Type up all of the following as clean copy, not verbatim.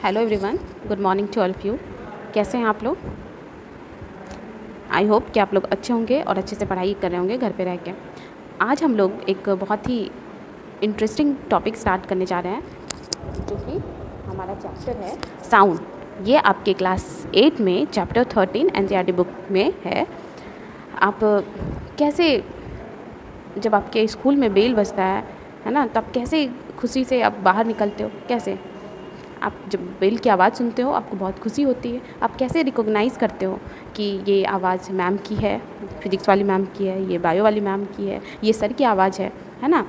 Hello everyone, good morning to all of you. कैसे हैं आप लोग? आई होप कि आप लोग अच्छे होंगे और अच्छे से पढ़ाई कर रहे होंगे घर पे रह के। आज हम लोग एक बहुत ही इंटरेस्टिंग टॉपिक स्टार्ट करने जा रहे हैं, जो कि हमारा चैप्टर है साउंड। ये आपके क्लास 8 में चैप्टर 13 एनसीईआरटी बुक में है। आप कैसे, जब आपके स्कूल में बेल बजता है ना, तब कैसे खुशी से आप बाहर निकलते हो? कैसे आप जब बेल की आवाज़ सुनते हो आपको बहुत खुशी होती है। आप कैसे रिकॉग्नाइज़ करते हो कि ये आवाज़ मैम की है, फिज़िक्स वाली मैम की है, ये बायो वाली मैम की है, ये सर की आवाज़ है ना?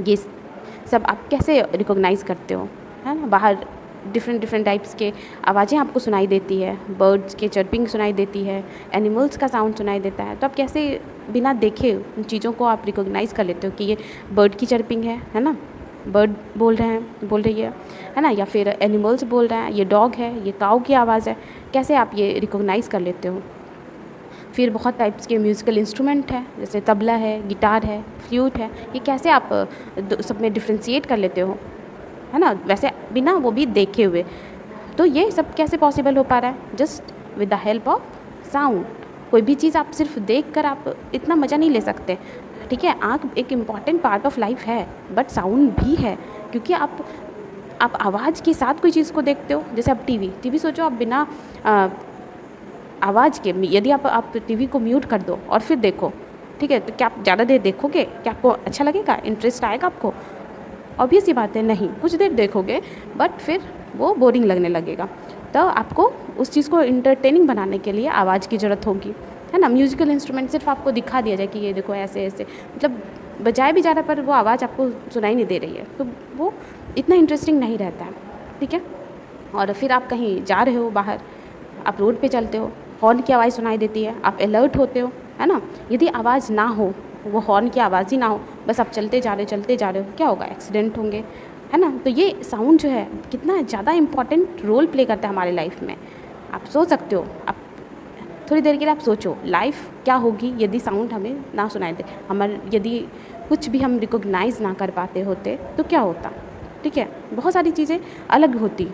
ये सब आप कैसे रिकॉग्नाइज़ करते हो, है ना? बाहर डिफरेंट टाइप्स के आवाज़ें आपको सुनाई देती है, बर्ड्स के चर्पिंग सुनाई देती है, एनिमल्स का साउंड सुनाई देता है। तो आप कैसे बिना देखे उन चीज़ों को आप रिकॉग्नाइज़ कर लेते हो कि ये बर्ड की चर्पिंग है ना? बर्ड बोल रही है ना? या फिर एनिमल्स बोल रहे हैं, ये डॉग है, ये काऊ की आवाज़ है। कैसे आप ये रिकॉग्नाइज़ कर लेते हो? फिर बहुत टाइप्स के म्यूज़िकल इंस्ट्रूमेंट है, जैसे तबला है, गिटार है, फ्लूट है। ये कैसे आप सब में डिफ्रेंशिएट कर लेते हो, है ना? वैसे बिना वो भी देखे हुए। तो ये सब कैसे पॉसिबल हो पा रहा है? Just with the help of sound. कोई भी चीज़ आप सिर्फ देख कर आप इतना मज़ा नहीं ले सकते, ठीक है? आँख एक इम्पॉर्टेंट पार्ट ऑफ लाइफ है, बट साउंड भी है, क्योंकि आप आवाज़ के साथ कोई चीज़ को देखते हो। जैसे आप टीवी सोचो, आप बिना आवाज़ के, यदि आप टीवी को म्यूट कर दो और फिर देखो, ठीक है, तो क्या आप ज़्यादा देर देखोगे? क्या आपको अच्छा लगेगा? इंटरेस्ट आएगा आपको? ऑब्वियस सी बात है, नहीं। कुछ देर देखोगे बट फिर वो बोरिंग लगने लगेगा। तो आपको उस चीज़ को इंटरटेनिंग बनाने के लिए आवाज़ की ज़रूरत होगी, है ना? म्यूज़िकल इंस्ट्रूमेंट सिर्फ आपको दिखा दिया जाए कि ये देखो ऐसे ऐसे, मतलब बजाया भी जा रहा है पर वो आवाज़ आपको सुनाई नहीं दे रही है, तो वो इतना इंटरेस्टिंग नहीं रहता है, ठीक है? और फिर आप कहीं जा रहे हो बाहर, आप रोड पे चलते हो, हॉर्न की आवाज़ सुनाई देती है, आप अलर्ट होते हो, है ना? यदि आवाज़ ना हो, वो हॉर्न की आवाज़ ही ना हो, बस आप चलते जा रहे हो, क्या होगा? एक्सीडेंट होंगे, है ना? तो ये साउंड जो है कितना ज़्यादा इम्पॉर्टेंट रोल प्ले करता है हमारे लाइफ में। आप सोच सकते हो, आप थोड़ी देर के लिए आप सोचो, लाइफ क्या होगी यदि साउंड हमें ना सुनाई दे। यदि कुछ भी हम रिकॉग्नाइज़ ना कर पाते होते तो क्या होता, ठीक है? बहुत सारी चीज़ें अलग होती।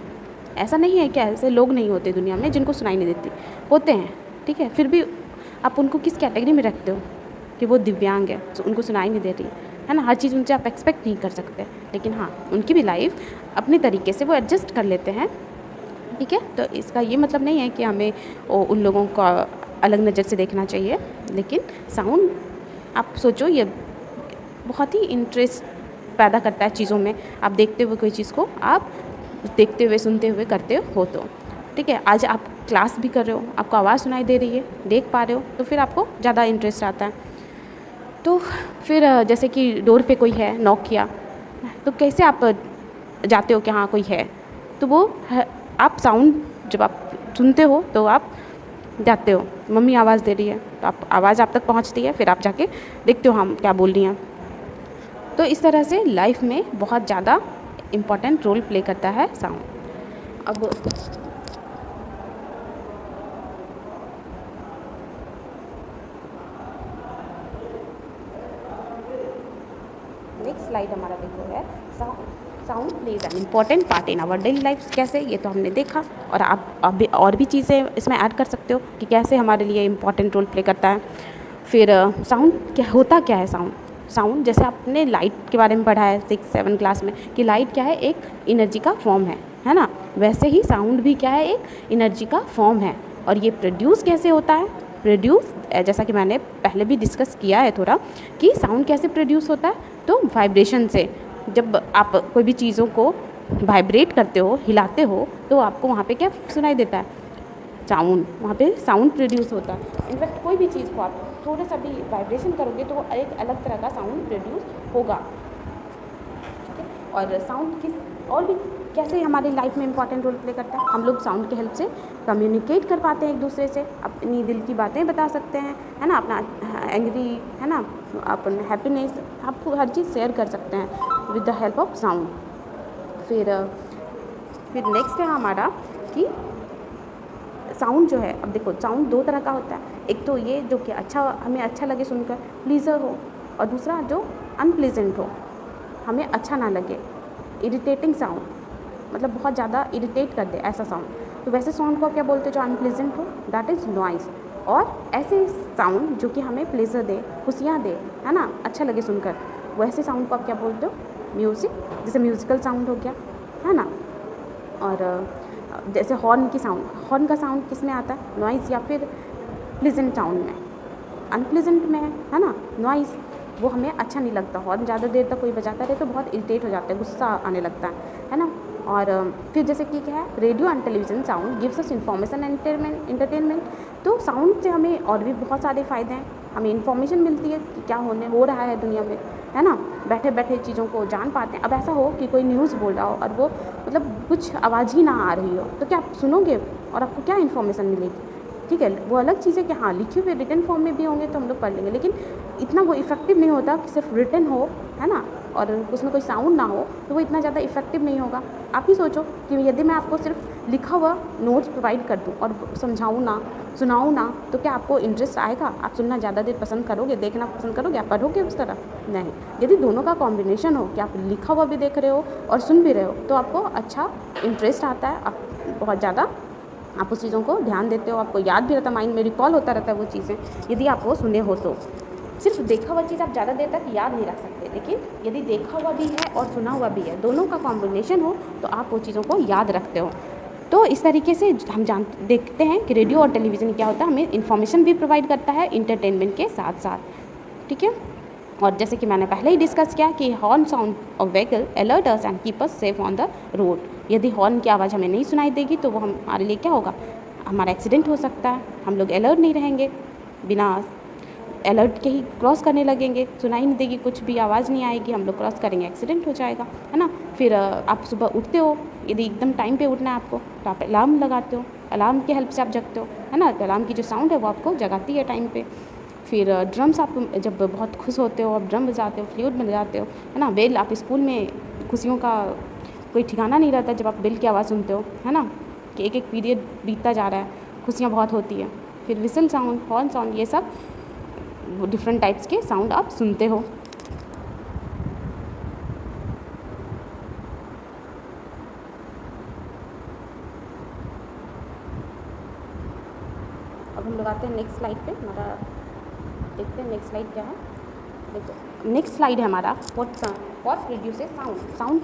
ऐसा नहीं है कि ऐसे लोग नहीं होते दुनिया में जिनको सुनाई नहीं देती, होते हैं, ठीक है? फिर भी आप उनको किस कैटेगरी में रखते हो कि वो दिव्यांग है, तो उनको सुनाई नहीं दे रही है ना? हर चीज़ उनसे आप एक्सपेक्ट नहीं कर सकते, लेकिन हाँ, उनकी भी लाइफ अपने तरीके से वो एडजस्ट कर लेते हैं, ठीक है? तो इसका ये मतलब नहीं है कि हमें उन लोगों को अलग नज़र से देखना चाहिए, लेकिन साउंड आप सोचो, ये बहुत ही इंटरेस्ट पैदा करता है चीज़ों में। आप देखते हुए कोई चीज़ को आप देखते हुए, सुनते हुए करते हो तो, ठीक है? आज आप क्लास भी कर रहे हो, आपको आवाज़ सुनाई दे रही है, देख पा रहे हो, तो फिर आपको ज़्यादा इंटरेस्ट आता है। तो फिर जैसे कि डोर पे कोई है, नॉक किया, तो कैसे आप जाते हो कि हाँ कोई है? तो वो आप साउंड जब आप सुनते हो तो आप जाते हो, मम्मी आवाज़ दे रही है, तो आप आवाज़ आप तक पहुंचती है, फिर आप जाके देखते हो हम क्या बोल रही हैं। तो इस तरह से लाइफ में बहुत ज़्यादा इम्पॉर्टेंट रोल प्ले करता है साउंड। अब नेक्स्ट स्लाइड हमारा देखो है sound plays an important part in our daily life. कैसे? ये तो हमने देखा, और आप अभी और भी चीज़ें इसमें ऐड कर सकते हो कि कैसे हमारे लिए इम्पॉर्टेंट रोल प्ले करता है। फिर साउंड क्या होता, क्या है साउंड? जैसे आपने लाइट के बारे में पढ़ा है 6-7 क्लास में कि लाइट क्या है, एक एनर्जी का फॉर्म है ना? वैसे ही साउंड भी क्या है, एक एनर्जी का फॉर्म है। और ये प्रोड्यूस कैसे होता है? जैसा कि मैंने पहले भी डिस्कस किया है थोड़ा, कि साउंड कैसे प्रोड्यूस होता है, तो वाइब्रेशन से। जब आप कोई भी चीज़ों को वाइब्रेट करते हो, हिलाते हो, तो आपको वहाँ पे क्या सुनाई देता है? साउंड। वहाँ पे साउंड प्रोड्यूस होता है। इनफैक्ट कोई भी चीज़ को आप थोड़ा सा भी वाइब्रेशन करोगे तो वो एक अलग तरह का साउंड प्रोड्यूस होगा, ठीक है? और साउंड और भी कैसे हमारी लाइफ में इंपॉर्टेंट रोल प्ले करता है? हम लोग साउंड के हेल्प से कम्युनिकेट कर पाते हैं एक दूसरे से, अपनी दिल की बातें बता सकते हैं, है ना? अपना एंग्री, है ना, अपना हैप्पीनेस, आपको हर चीज़ शेयर कर सकते हैं with the help of sound. फिर नेक्स्ट है हमारा कि साउंड जो है, अब देखो साउंड 2 तरह का होता है। एक तो ये जो कि हमें अच्छा लगे सुनकर, प्लीज़र हो, और दूसरा जो अनप्लीजेंट हो, हमें अच्छा ना लगे, इरिटेटिंग साउंड, मतलब बहुत ज़्यादा इरिटेट कर दे ऐसा साउंड, तो वैसे साउंड को आप क्या बोलते हो जो अनप्लेजेंट हो, दैट इज़ नॉइज़। और ऐसे साउंड जो कि हमें प्लेजर दे, खुशियाँ दे, है ना, अच्छा लगे सुनकर, वैसे साउंड को आप क्या बोलते हो, म्यूज़िक। जैसे म्यूज़िकल साउंड हो गया, है ना। और जैसे हॉर्न की साउंड, हॉर्न का साउंड किस में आता है, नॉइज़ या फिर प्लेजेंट साउंड में, अनप्लेजेंट में है ना, नॉइज़। वो हमें अच्छा नहीं लगता, हॉर्न ज़्यादा देर तक कोई बजाता रहे तो बहुत इरिटेट हो जाता है, गुस्सा आने लगता है ना। और फिर जैसे कि क्या है, radio and television sound gives us information and entertainment. तो साउंड से हमें और भी बहुत सारे फ़ायदे हैं, हमें इन्फॉर्मेशन मिलती है कि क्या हो रहा है दुनिया में, है ना, बैठे बैठे चीज़ों को जान पाते हैं। अब ऐसा हो कि कोई न्यूज़ बोल रहा हो और वो मतलब कुछ आवाज़ ही ना आ रही हो, तो क्या आप सुनोगे और आपको क्या इन्फॉर्मेशन मिलेगी, ठीक है। वो अलग चीज़ है कि हाँ लिखे हुए रिटन फॉर्म में भी होंगे तो हम लोग पढ़ लेंगे, लेकिन इतना वो इफेक्टिव नहीं होता कि सिर्फ रिटन हो, है ना, और उसमें कोई साउंड ना हो, तो वो इतना ज़्यादा इफेक्टिव नहीं होगा। आप ही सोचो कि यदि मैं आपको सिर्फ लिखा हुआ नोट्स प्रोवाइड कर दूँ और समझाऊँ ना, सुनाऊँ ना, तो क्या आपको इंटरेस्ट आएगा, आप सुनना ज़्यादा देर पसंद करोगे, देखना पसंद करोगे, आप पढ़ोगे उस तरह, नहीं। यदि दोनों का कॉम्बिनेशन हो कि आप लिखा हुआ भी देख रहे हो और सुन भी रहे हो, तो आपको अच्छा इंटरेस्ट आता है, आप बहुत ज़्यादा आप उस चीज़ों को ध्यान देते हो, आपको याद भी रहता है, माइंड में रिकॉल होता रहता है वो चीज़ें, यदि आप वो सुने हो तो। सिर्फ देखा हुआ चीज़ आप ज़्यादा देर तक याद नहीं रख सकते, लेकिन यदि देखा हुआ भी है और सुना हुआ भी है, दोनों का कॉम्बिनेशन हो तो आप वो चीज़ों को याद रखते हो। तो इस तरीके से हम देखते हैं कि रेडियो और टेलीविज़न क्या होता है, हमें इन्फॉर्मेशन भी प्रोवाइड करता है इंटरटेनमेंट के साथ साथ, ठीक है। और जैसे कि मैंने पहले ही डिस्कस किया कि horn sound of vehicle alert us and keep us safe on the road. यदि हॉर्न की आवाज़ हमें नहीं सुनाई देगी तो वो हमारे लिए क्या होगा, हमारा एक्सीडेंट हो सकता है, हम लोग अलर्ट नहीं रहेंगे, बिना अलर्ट के ही क्रॉस करने लगेंगे, सुनाई नहीं देगी, कुछ भी आवाज़ नहीं आएगी, हम लोग क्रॉस करेंगे, एक्सीडेंट हो जाएगा, है ना। फिर आप सुबह उठते हो, यदि एकदम टाइम पे उठना है आपको तो आप अलार्म लगाते हो, अलार्म की हेल्प से आप जगते हो, है ना। तो अलार्म की जो साउंड है वो आपको जगाती है टाइम पे। फिर ड्रम्स, आप जब बहुत खुश होते हो आप ड्रम बजाते हो, फ्लूट बजाते हो, है ना। बेल, आप स्कूल में खुशियों का कोई ठिकाना नहीं रहता जब आप बेल की आवाज़ सुनते हो, है ना, कि एक एक पीरियड बीतता जा रहा है, खुशियाँ बहुत होती है। फिर विसल साउंड, हॉर्न साउंड, ये सब डिफरेंट टाइप्स के साउंड आप सुनते हो। अब हम लोग आते हैं नेक्स्ट स्लाइड पे, हमारा देखते हैं नेक्स्ट स्लाइड क्या है। देखो नेक्स्ट स्लाइड है हमारा व्हाट प्रोड्यूसेस साउंड। साउंड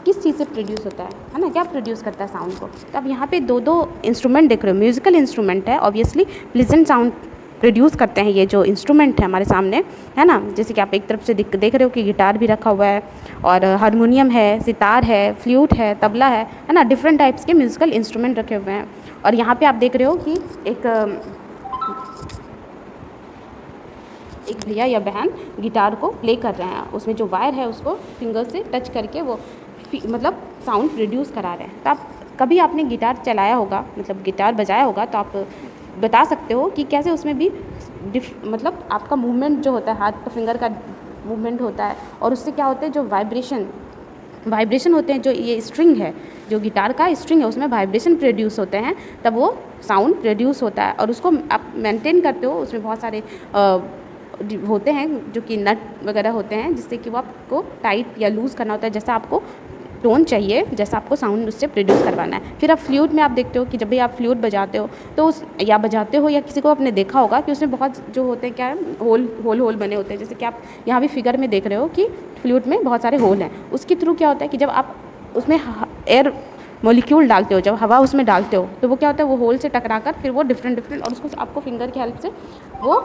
किस चीज़ से प्रोड्यूस होता है ना, क्या प्रोड्यूस करता है साउंड को। तो अब यहाँ पे दो इंस्ट्रूमेंट देख रहे हो, म्यूजिकल इंस्ट्रूमेंट है, ऑब्वियसली प्लीजेंट साउंड प्रोड्यूस करते हैं ये जो इंस्ट्रूमेंट है हमारे सामने, है ना। जैसे कि आप एक तरफ से देख रहे हो कि गिटार भी रखा हुआ है, और हारमोनियम है, सितार है, फ्लूट है, तबला है ना, डिफरेंट टाइप्स के म्यूजिकल इंस्ट्रूमेंट रखे हुए हैं। और यहाँ पे आप देख रहे हो कि एक भैया या बहन गिटार को प्ले कर रहे हैं, उसमें जो वायर है उसको फिंगर से टच करके वो मतलब साउंड प्रोड्यूस करा रहे हैं। तो आप कभी आपने गिटार चलाया होगा, मतलब गिटार बजाया होगा, तो आप बता सकते हो कि कैसे उसमें भी मतलब आपका मूवमेंट जो होता है, हाथ का फिंगर का मूवमेंट होता है, और उससे क्या होता है, जो वाइब्रेशन होते हैं, जो ये स्ट्रिंग है, जो गिटार का स्ट्रिंग है उसमें वाइब्रेशन प्रोड्यूस होते हैं, तब वो साउंड प्रोड्यूस होता है। और उसको आप मेंटेन करते हो, उसमें बहुत सारे होते हैं जो कि नट वगैरह होते हैं, जिससे कि वो आपको टाइट या लूज़ करना होता है, जैसा आपको टोन चाहिए, जैसा आपको साउंड उससे प्रोड्यूस करवाना है। फिर आप फ्लूट में आप देखते हो कि जब भी आप फ्लूट बजाते हो तो बजाते हो या किसी को आपने देखा होगा कि उसमें बहुत जो होते हैं, क्या है, होल बने होते हैं। जैसे कि आप यहाँ भी फिगर में देख रहे हो कि फ्लूट में बहुत सारे होल हैं। उसके थ्रू क्या होता है कि जब आप उसमें एयर मॉलिक्यूल डालते हो, जब हवा उसमें डालते हो, तो वो क्या होता है, वो होल से टकरा कर फिर वो डिफरेंट और उसको आपको फिंगर की हेल्प से वो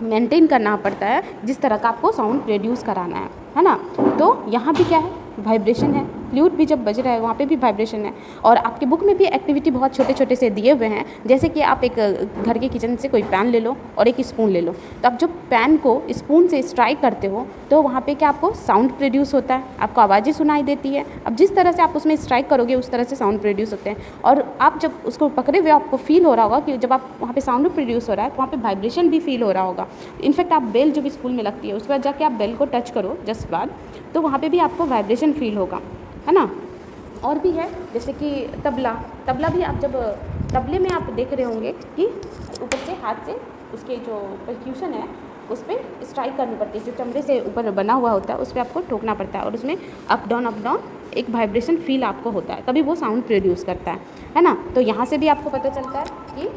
मेंटेन करना पड़ता है, जिस तरह का आपको साउंड प्रोड्यूस कराना है ना। तो यहाँ भी क्या है, वाइब्रेशन है, फ्लूट भी जब बज रहा है वहाँ पे भी वाइब्रेशन है। और आपके बुक में भी एक्टिविटी बहुत छोटे छोटे से दिए हुए हैं, जैसे कि आप एक घर के किचन से कोई पैन ले लो और एक स्पून ले लो, तो आप जब पैन को स्पून से स्ट्राइक करते हो तो वहाँ पे क्या आपको साउंड प्रोड्यूस होता है, आपको आवाज़ें सुनाई देती है। अब जिस तरह से आप उसमें स्ट्राइक करोगे उस तरह से साउंड प्रोड्यूस होते हैं। और आप जब उसको पकड़े हुए आपको फील हो रहा होगा कि जब आप वहाँ पे साउंड प्रोड्यूस हो रहा है तो वहाँ पे वाइब्रेशन भी फील हो रहा होगा। इनफैक्ट आप बेल जो भी स्कूल में लगती है उसके बाद जाके आप बेल को टच करो जस्ट बाद, तो वहाँ पे भी आपको वाइब्रेशन फील होगा, है ना। और भी है जैसे कि तबला भी आप जब तबले में आप देख रहे होंगे कि ऊपर से हाथ से उसके जो परक्यूशन है उस पर स्ट्राइक करनी पड़ती है, जो चमड़े से ऊपर बना हुआ होता है उस पर आपको ठोकना पड़ता है, और उसमें अप डाउन एक वाइब्रेशन फील आपको होता है, तभी वो साउंड प्रोड्यूस करता है ना। तो यहाँ से भी आपको पता चलता है कि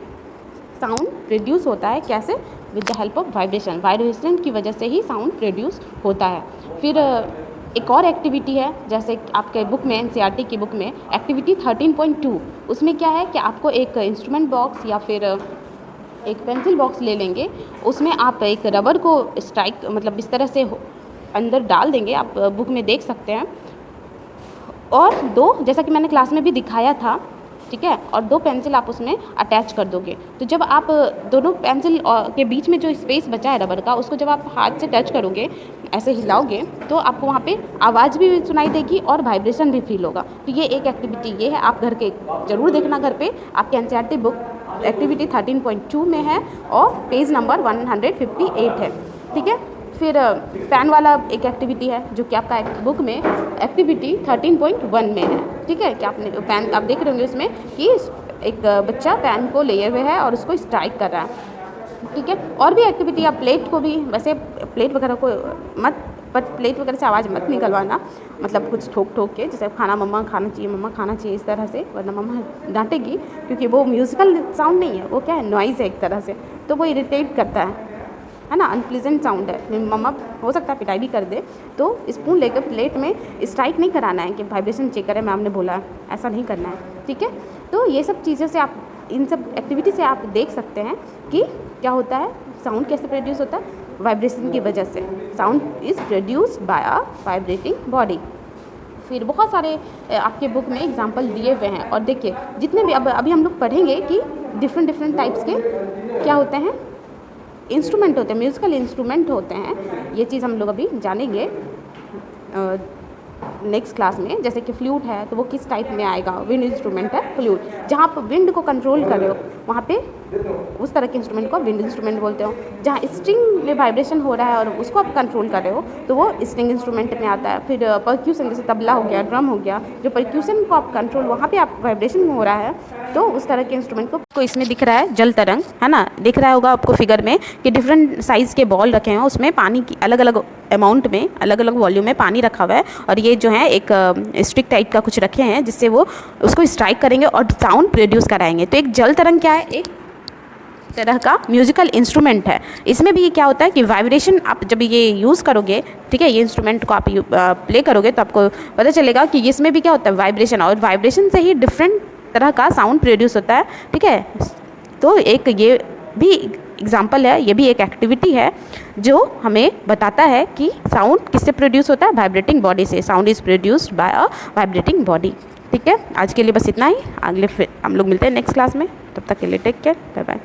साउंड प्रोड्यूस होता है कैसे, with the help of vibration की वजह से ही साउंड प्रोड्यूस होता है। फिर एक और एक्टिविटी है, जैसे आपके बुक में एनसीईआरटी की बुक में एक्टिविटी 13.2, उसमें क्या है कि आपको एक इंस्ट्रूमेंट बॉक्स या फिर एक पेंसिल बॉक्स ले लेंगे, उसमें आप एक रबर को स्ट्राइक मतलब इस तरह से अंदर डाल देंगे, आप बुक में देख सकते हैं, और दो, जैसा कि मैंने क्लास में भी दिखाया था, ठीक है, और दो पेंसिल आप उसमें अटैच कर दोगे। तो जब आप दोनों पेंसिल के बीच में जो स्पेस बचा है रबर का, उसको जब आप हाथ से टच करोगे, ऐसे हिलाओगे, तो आपको वहाँ पे आवाज़ भी सुनाई देगी और वाइब्रेशन भी फील होगा। तो ये एक एक्टिविटी ये है, आप घर के ज़रूर देखना, घर पे आपके एनसीईआरटी बुक एक्टिविटी 13.2 में है और पेज नंबर 158 है, ठीक है। फिर पेन वाला एक एक्टिविटी है जो कि आपका बुक में एक्टिविटी 13.1 में है, ठीक है। कि आपने पेन आप देख रहे होंगे उसमें कि एक बच्चा पेन को लिए हुए है और उसको स्ट्राइक कर रहा है, ठीक है। और भी एक्टिविटी, आप प्लेट को भी, वैसे प्लेट वगैरह को मत, बट प्लेट वगैरह से आवाज़ मत निकलवाना, मतलब कुछ ठोक ठोक के, जैसे खाना मम्मा खाना चाहिए, मम्मा खाना चाहिए, इस तरह से, वरना मम्मा डांटेगी, क्योंकि वो म्यूज़िकल साउंड नहीं है, वो क्या है, नॉइज़ है एक तरह से, तो वो इरिटेट करता है ना, अनप्लीजेंट साउंड है। मम्मा हो सकता है पिटाई भी कर दे, तो स्पून लेकर प्लेट में स्ट्राइक नहीं कराना है कि वाइब्रेशन चेक करें, मैम ने बोला है, ऐसा नहीं करना है, ठीक है। तो ये सब चीज़ों से आप, इन सब एक्टिविटी से आप देख सकते हैं कि क्या होता है, साउंड कैसे प्रोड्यूस होता है, वाइब्रेशन की वजह से। Sound is produced by a vibrating body. फिर बहुत सारे आपके बुक में एग्जांपल दिए हुए हैं, और देखिए जितने भी अभी हम लोग पढ़ेंगे कि डिफरेंट टाइप्स के क्या होते हैं, इंस्ट्रूमेंट होते हैं, म्यूज़िकल इंस्ट्रूमेंट होते हैं। ये चीज़ हम लोग अभी जानेंगे नेक्स्ट क्लास में। जैसे कि फ्लूट है, तो वो किस टाइप में आएगा, विंड इंस्ट्रूमेंट है फ्लूट, जहाँ आप विंड को कंट्रोल कर रहे हो, वहाँ पे उस तरह के इंस्ट्रूमेंट को विंड इंस्ट्रूमेंट बोलते हो। जहाँ स्ट्रिंग में वाइब्रेशन हो रहा है और उसको आप कंट्रोल कर रहे हो, तो वो स्ट्रिंग इंस्ट्रूमेंट में आता है। फिर परक्यूशन, जैसे तबला हो गया, ड्रम हो गया, जो परक्यूशन को आप कंट्रोल, वहाँ पे आप वाइब्रेशन हो रहा है, तो उस तरह के इंस्ट्रूमेंट को इसमें दिख रहा है जल तरंग, है ना, दिख रहा होगा आपको फिगर में कि डिफरेंट साइज़ के बॉल रखे हैं, उसमें पानी की अलग अलग अमाउंट में, अलग अलग वॉल्यूम में पानी रखा हुआ है, और ये जो है एक स्टिक टाइप का कुछ रखे हैं, जिससे वो उसको स्ट्राइक करेंगे और साउंड प्रोड्यूस कराएंगे। तो एक जल तरंग क्या है, एक तरह का म्यूजिकल इंस्ट्रूमेंट है। इसमें भी क्या होता है कि वाइब्रेशन आप जब ये यूज़ करोगे, ठीक है, ये इंस्ट्रूमेंट को आप प्ले करोगे, तो आपको पता चलेगा कि इसमें भी क्या होता है, वाइब्रेशन, और वाइब्रेशन से ही डिफरेंट तरह का साउंड प्रोड्यूस होता है, ठीक है। तो एक ये भी एग्जाम्पल है, ये भी एक एक्टिविटी है जो हमें बताता है कि साउंड किससे प्रोड्यूस होता है, वाइब्रेटिंग बॉडी से। Sound is produced by a vibrating body, ठीक है। आज के लिए बस इतना ही, अगले फिर हम लोग मिलते हैं नेक्स्ट क्लास में, तब तक के लिए टेक केयर, बाय बाय।